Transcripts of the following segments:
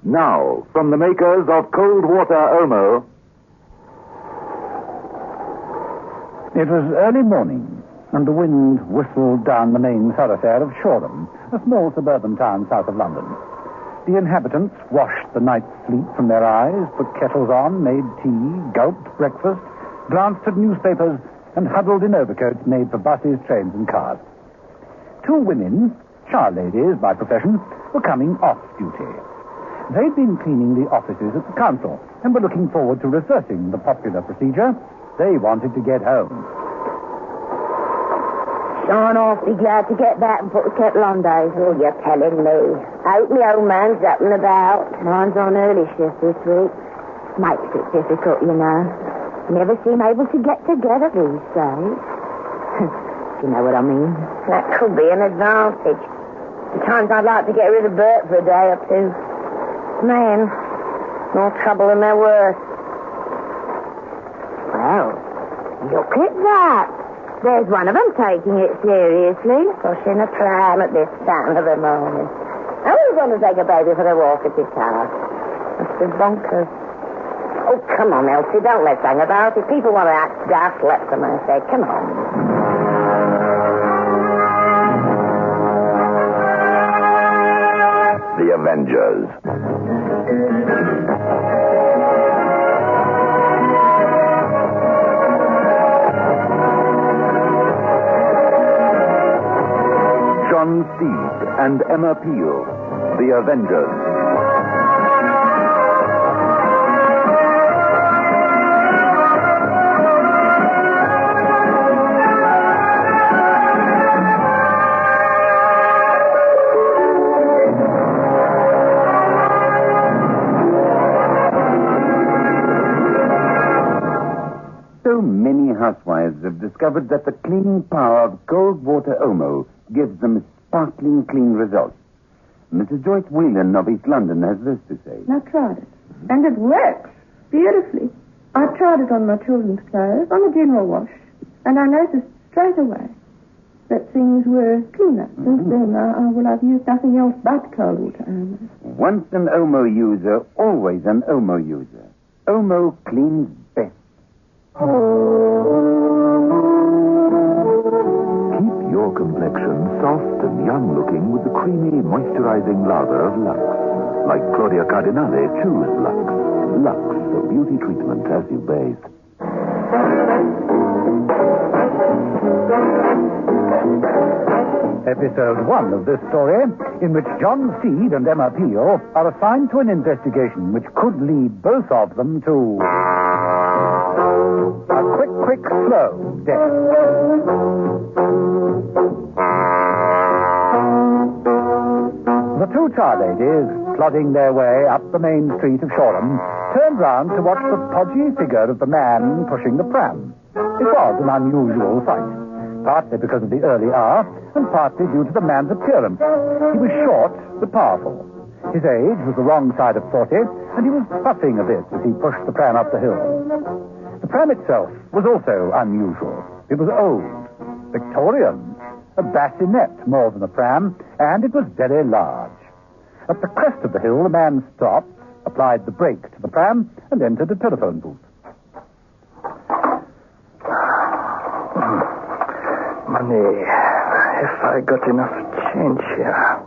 Now, from the makers of Cold Water Omo. It was early morning, and the wind whistled down the main thoroughfare of Shoreham, a small suburban town south of London. The inhabitants washed the night's sleep from their eyes, put kettles on, made tea, gulped breakfast, glanced at newspapers, and huddled in overcoats made for buses, trains, and cars. Two women, char ladies by profession, were coming off duty. They'd been cleaning the offices at the council and were looking forward to reversing the popular procedure. They wanted to get home. I'm awfully glad to get back and put the kettle on, Dave. Oh, you're telling me. Hope my old man's up and about. Mine's on early shift this week. Makes it difficult, you know. Never seem able to get together these days. You know what I mean? That could be an advantage. Sometimes I'd like to get rid of Bert for a day or two. Man, more trouble than they're worth. Well, look at that. There's one of them taking it seriously, pushing a pram at this time of the morning. I was going to take a baby for a walk at his house. Must be bonkers. Oh, come on, Elsie, don't let's hang about. If people want to act daft, let them, I say. Come on. The Avengers. John Steed and Emma Peel, The Avengers. So many housewives have discovered that the cleaning power of Cold Water Omo gives them sparkling clean results. Mrs. Joyce Whelan of East London has this to say. I tried it, and it works beautifully. I tried it on my children's clothes, on a general wash, and I noticed straight away that things were cleaner. Since then, I've used nothing else but Cold Water Omo. Once an Omo user, always an Omo user. Omo cleans best. Keep your complexion soft and young-looking with the creamy, moisturizing lather of Lux. Like Claudia Cardinale, choose Lux. Lux for beauty treatment as you bathe. Episode 1 of this story, in which John Steed and Emma Peel are assigned to an investigation which could lead both of them to a quick, slow death. The two char ladies, plodding their way up the main street of Shoreham, turned round to watch the podgy figure of the man pushing the pram. It was an unusual sight, partly because of the early hour, and partly due to the man's appearance. He was short but powerful. His age was the wrong side of 40, and he was puffing a bit as he pushed the pram up the hill. The pram itself was also unusual. It was old, Victorian, a bassinet more than a pram, and it was very large. At the crest of the hill, the man stopped, applied the brake to the pram, and entered a telephone booth. Money. If I got enough change here.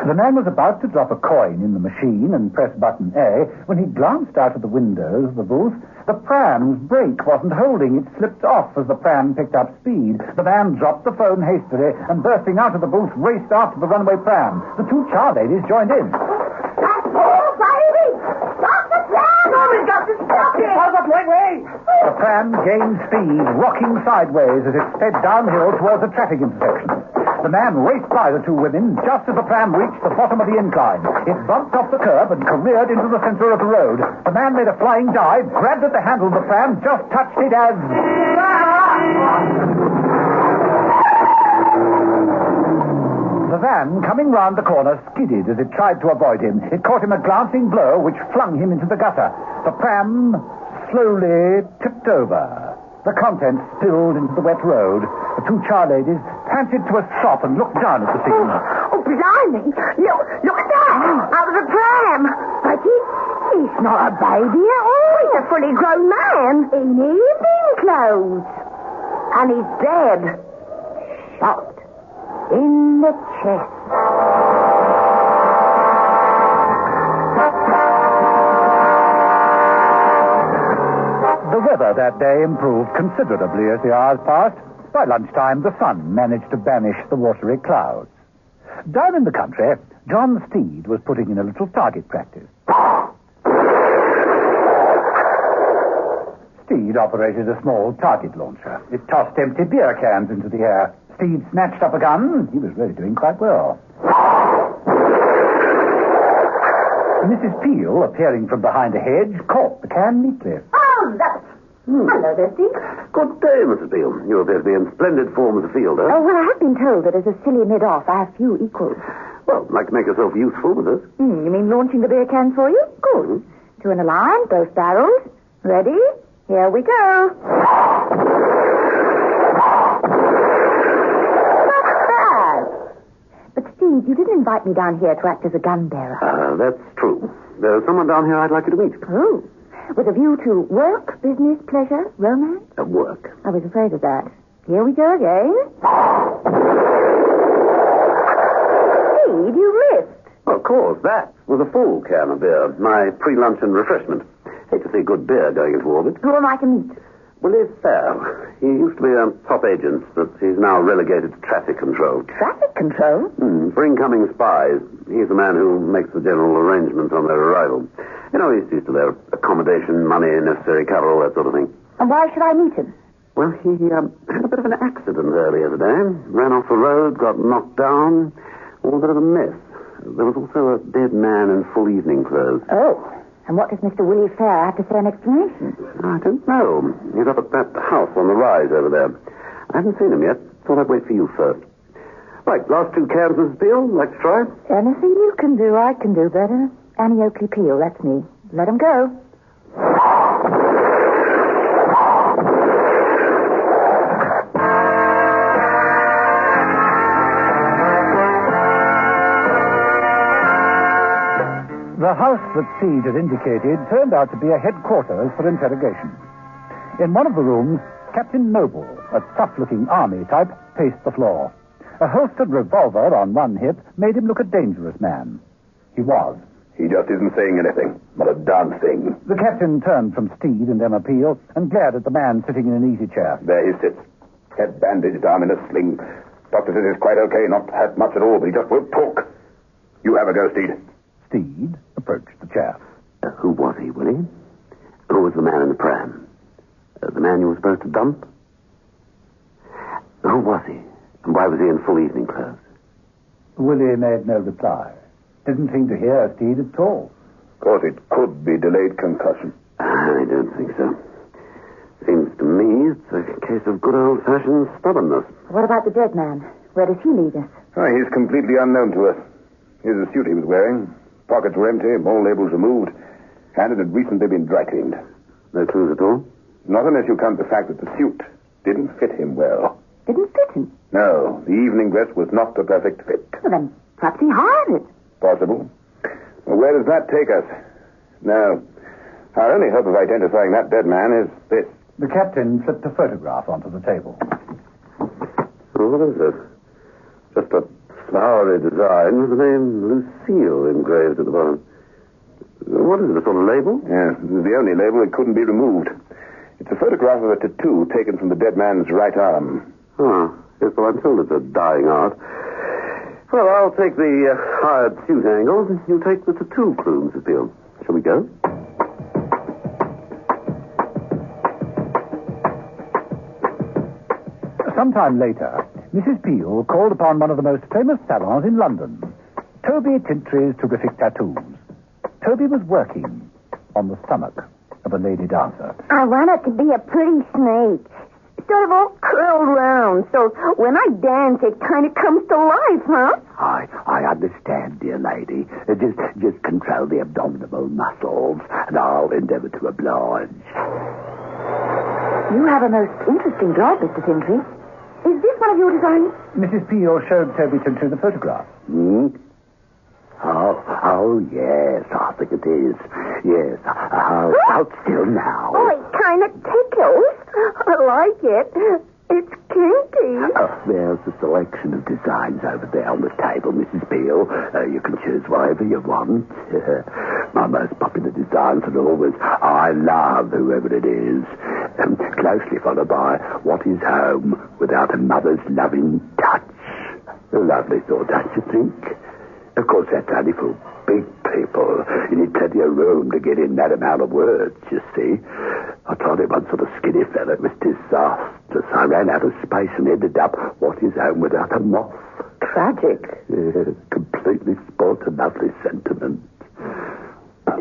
The man was about to drop a coin in the machine and press button A when he glanced out of the windows of the booth. The pram's brake wasn't holding. It slipped off as the pram picked up speed. The man dropped the phone hastily and, bursting out of the booth, raced after the runaway pram. The two char ladies joined in. That's all, baby! Stop the pram! Oh, we've got to stop it! Hold up, wait! The pram gained speed, rocking sideways as it sped downhill towards a traffic intersection. The man raced by the two women just as the pram reached the bottom of the incline. It bumped off the curb and careered into the center of the road. The man made a flying dive, grabbed at the handle of the pram, just touched it as... The van, coming round the corner, skidded as it tried to avoid him. It caught him a glancing blow which flung him into the gutter. The pram slowly tipped over. The contents spilled into the wet road. The two char ladies panted to a stop and looked down at the scene. Oh, Oh, blimey. Look at that. Out of the pram. But he's not a baby at all. He's a fully grown man. In evening clothes. And he's dead. Shot. In the chest. The weather that day improved considerably as the hours passed. By lunchtime, the sun managed to banish the watery clouds. Down in the country, John Steed was putting in a little target practice. Steed operated a small target launcher. It tossed empty beer cans into the air. Steed snatched up a gun. He was really doing quite well. Mrs. Peel, appearing from behind a hedge, caught the can neatly. Oh, that's... Hello there, Steve. Good day, Mrs. Peel. You appear to be in splendid form as a fielder. Oh, well, I have been told that as a silly mid-off, I have few equals. Well, like to make yourself useful with us. You mean launching the beer cans for you? Good. Two in a line, both barrels. Ready? Here we go. Not bad. But, Steve, you didn't invite me down here to act as a gun bearer. That's true. There's someone down here I'd like you to meet. Oh. With a view to work, business, pleasure, romance? Work. I was afraid of that. Here we go again. Steve, you missed. Of course, that was a full can of beer. My pre-luncheon refreshment. Hate to see good beer going into orbit. Who am I to meet? Willie Fair. He used to be a top agent, but he's now relegated to traffic control. Traffic control? For incoming spies. He's the man who makes the general arrangements on their arrival. You know, he's used to their accommodation, money, necessary cover, all that sort of thing. And why should I meet him? Well, he had a bit of an accident earlier today. Ran off the road, got knocked down. All a bit of a mess. There was also a dead man in full evening clothes. Oh. And what does Mr. Willie Fair have to say in explanation? I don't know. He's up at that house on the rise over there. I haven't seen him yet. Thought I'd wait for you first. Right, last two cans, Mrs. Peel. Like to try? Anything you can do, I can do better. Annie Oakley Peel, that's me. Let him go. The house that Steed had indicated turned out to be a headquarters for interrogation. In one of the rooms, Captain Noble, a tough-looking army type, paced the floor. A holstered revolver on one hip made him look a dangerous man. He was. He just isn't saying anything, not a darn thing. The captain turned from Steed and Emma Peel and glared at the man sitting in an easy chair. There he sits, head bandaged, arm in a sling. Doctor says he's quite okay, not hurt much at all, but he just won't talk. You have a go, Steed. Steed approached the chair. Who was he, Willie? Who was the man in the pram? The man you were supposed to dump? Who was he? And why was he in full evening clothes? Willie made no reply. Didn't seem to hear Steed at all. Of course, it could be delayed concussion. I don't think so. Seems to me it's a case of good old-fashioned stubbornness. What about the dead man? Where does he lead us? Oh, he's completely unknown to us. Here's the suit he was wearing. Pockets were empty, all labels removed, and it had recently been dry cleaned. No clues at all? Not unless you count the fact that the suit didn't fit him well. Didn't fit him? No, the evening dress was not the perfect fit. Well, then, perhaps he hired it. Possible. Well, where does that take us? Now, our only hope of identifying that dead man is this. The captain flipped a photograph onto the table. Oh, what is this? Just a flowery design with the name Lucille engraved at the bottom. What is it, a sort of label? Yes, this is the only label that couldn't be removed. It's a photograph of a tattoo taken from the dead man's right arm. Oh, yes, well, I'm told it's a dying art. Well, I'll take the hired suit angle. You take the tattoo clue, Mrs. Peel. Shall we go? Sometime later, Mrs. Peel called upon one of the most famous salons in London, Toby Tintry's Terrific Tattoos. Toby was working on the stomach of a lady dancer. I want it to be a pretty snake. Sort of all curled round, so when I dance, it kind of comes to life, huh? I understand, dear lady. Just control the abdominal muscles, and I'll endeavor to oblige. You have a most interesting job, Mr. Tintry. Is this one of your designs? Mrs. Peel showed Toby to the photograph. Oh, yes, I think it is. Yes, hold still now. Oh, it kind of tickles. I like it. It's kinky. There's a selection of designs over there on the table, Mrs. Peel. You can choose whatever you want. My most popular designs are always I love whoever it is. Closely followed by what is home without a mother's loving touch. A lovely thought, don't you think? Of course, that's only for big people. You need plenty of room to get in that amount of words, you see. I tried it once on a skinny fella. It was too soft. So I ran out of space and ended up what is home without a moth. Tragic. Yeah, completely spoilt a lovely sentiment.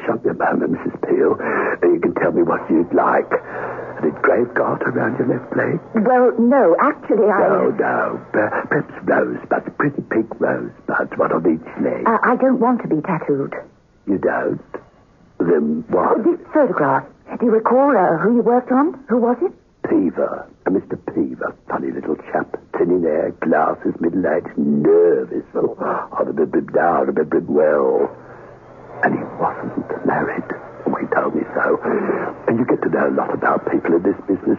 Shut me a moment, Mrs. Peel. You can tell me what you'd like. An engraved garter around your left leg? Well, no, actually, No. Perhaps rosebuds, pretty pink rosebuds, one on each leg. I don't want to be tattooed. You don't? Then what? This photograph. Do you recall who you worked on? Who was it? Peaver. Mr. Peaver. Funny little chap. Thinning hair, glasses, middle-aged, nervous. Oh, I remember him now. I remember him well. And he wasn't married. He told me so. And you get to know a lot about people in this business.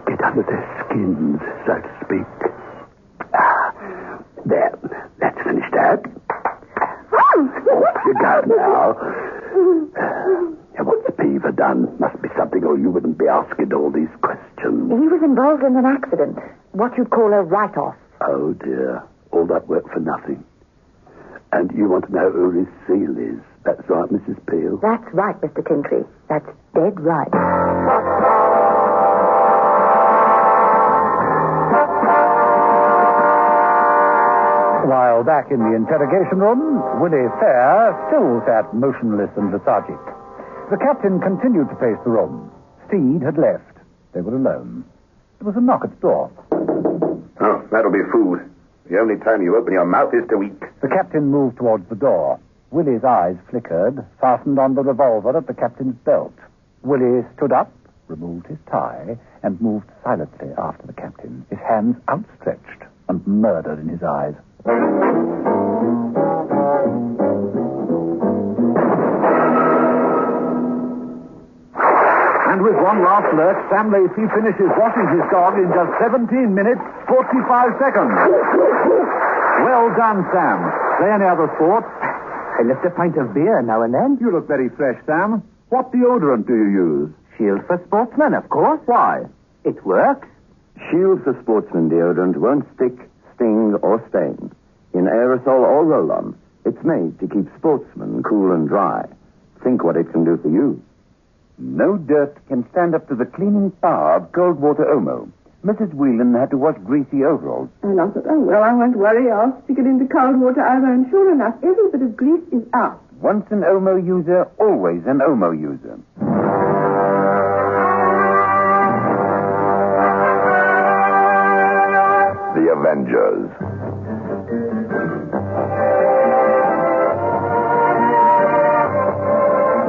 Get under their skins, so to speak. There. Let's finish that. Off you go now. What's Peaver done? Must be something or you wouldn't be asking all these questions. He was involved in an accident. What you'd call a write-off. Oh, dear. All that work for nothing. And you want to know who his seal is. That's right, Mrs. Peel. That's right, Mr. Kintry. That's dead right. While back in the interrogation room, Willie Fair still sat motionless and lethargic. The captain continued to pace the room. Steed had left. They were alone. There was a knock at the door. Oh, that'll be food. The only time you open your mouth is to eat. The captain moved towards the door. Willie's eyes flickered, fastened on the revolver at the captain's belt. Willie stood up, removed his tie, and moved silently after the captain, his hands outstretched and murder in his eyes. And with one last lurch, Sam Lacey finishes washing his dog in just 17 minutes, 45 seconds. Well done, Sam. Play any other sport? I lift a pint of beer now and then. You look very fresh, Sam. What deodorant do you use? Shield for sportsmen, of course. Why? It works. Shield for Sportsman deodorant won't stick, sting, or stain. In aerosol or roll-on, it's made to keep sportsmen cool and dry. Think what it can do for you. No dirt can stand up to the cleaning power of cold water Omo. Mrs. Whelan had to wash greasy overalls. And I thought, oh, well, I won't worry. I'll stick it into cold water over, and sure enough, every bit of grease is out. Once an Omo user, always an Omo user. The Avengers.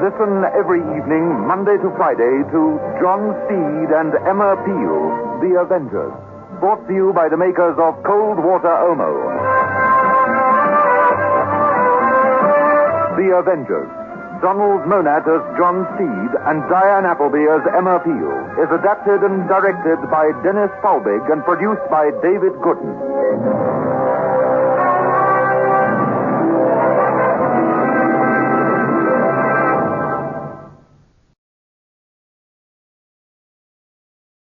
Listen every evening, Monday to Friday, to John Steed and Emma Peel, The Avengers. Brought to you by the makers of Cold Water Omo. The Avengers. Donald Monat as John Steed and Diane Appleby as Emma Peel is adapted and directed by Dennis Falbig and produced by David Gooden.